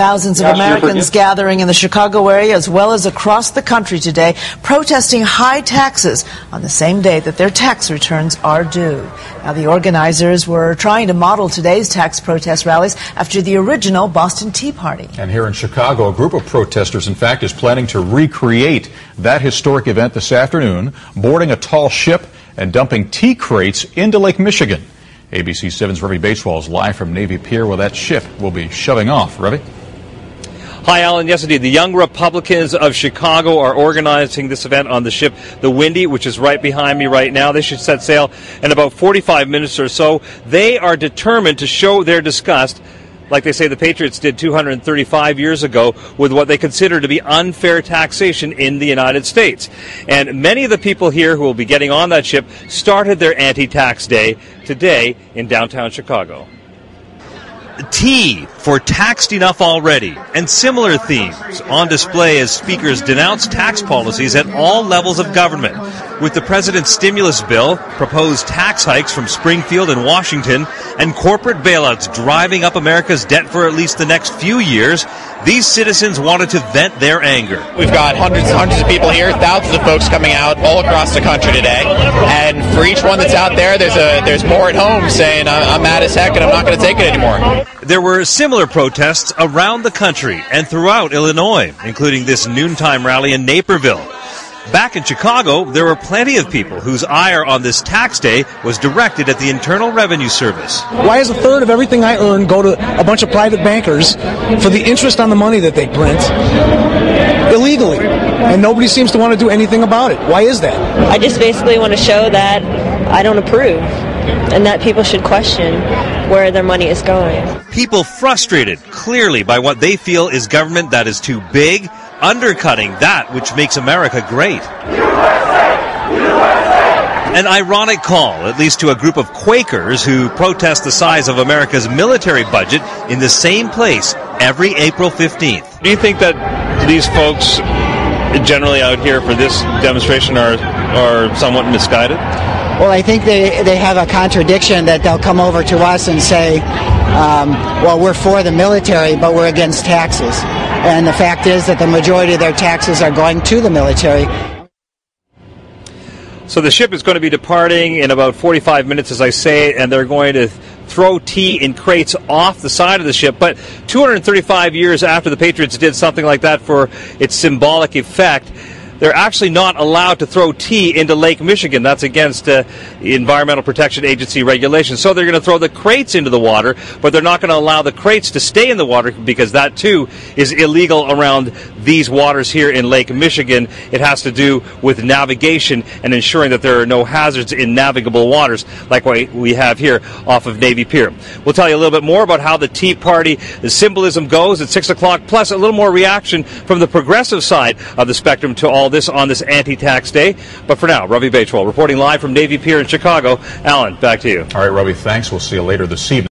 Thousands of Americans gathering in the Chicago area as well as across the country today, protesting high taxes on the same day that their tax returns are due. Now, the organizers were trying to model today's tax protest rallies after the original Boston Tea Party. And here in Chicago, a group of protesters, in fact, is planning to recreate that historic event this afternoon, boarding a tall ship and dumping tea crates into Lake Michigan. ABC 7's Ravi Bateswal is live from Navy Pier where that ship will be shoving off. Ravi? Hi, Alan. Yes, indeed. The Young Republicans of Chicago are organizing this event on the ship, the Windy, which is right behind me right now. They should set sail in about 45 minutes or so. They are determined to show their disgust, like they say the Patriots did 235 years ago, with what they consider to be unfair taxation in the United States. And many of the people here who will be getting on that ship started their anti-tax day today in downtown Chicago. Tea for taxed enough already, and similar themes on display as speakers denounce tax policies at all levels of government. With the president's stimulus bill, proposed tax hikes from Springfield and Washington, and corporate bailouts driving up America's debt for at least the next few years, these citizens wanted to vent their anger. We've got hundreds and hundreds of people here, thousands of folks coming out all across the country today, and for each one that's out there, there's more at home saying, I'm mad as heck and I'm not going to take it anymore. There were similar protests around the country and throughout Illinois, including this noontime rally in Naperville. Back in Chicago, there were plenty of people whose ire on this tax day was directed at the Internal Revenue Service. Why does a third of everything I earn go to a bunch of private bankers for the interest on the money that they print illegally? And nobody seems to want to do anything about it. Why is that? I just basically want to show that I don't approve and that people should question where their money is going. People frustrated, clearly, by what they feel is government that is too big, undercutting that which makes America great. An ironic call, at least to a group of Quakers who protest the size of America's military budget in the same place every April 15th. Do you think that these folks generally out here for this demonstration are somewhat misguided? Well, I think they have a contradiction that they'll come over to us and say, well, we're for the military, but we're against taxes. And the fact is that the majority of their taxes are going to the military. So the ship is going to be departing in about 45 minutes, as I say, and they're going to throw tea in crates off the side of the ship. But 235 years after the Patriots did something like that for its symbolic effect, they're actually not allowed to throw tea into Lake Michigan. That's against the Environmental Protection Agency regulations. So they're going to throw the crates into the water, but they're not going to allow the crates to stay in the water because that, too, is illegal around these waters here in Lake Michigan. It has to do with navigation and ensuring that there are no hazards in navigable waters like what we have here off of Navy Pier. We'll tell you a little bit more about how the Tea Party, the symbolism goes at 6 o'clock, plus a little more reaction from the progressive side of the spectrum to all this on this anti-tax day. But for now, Ravi Bateswal reporting live from Navy Pier in Chicago. Alan, back to you. All right, Ravi, thanks. We'll see you later this evening.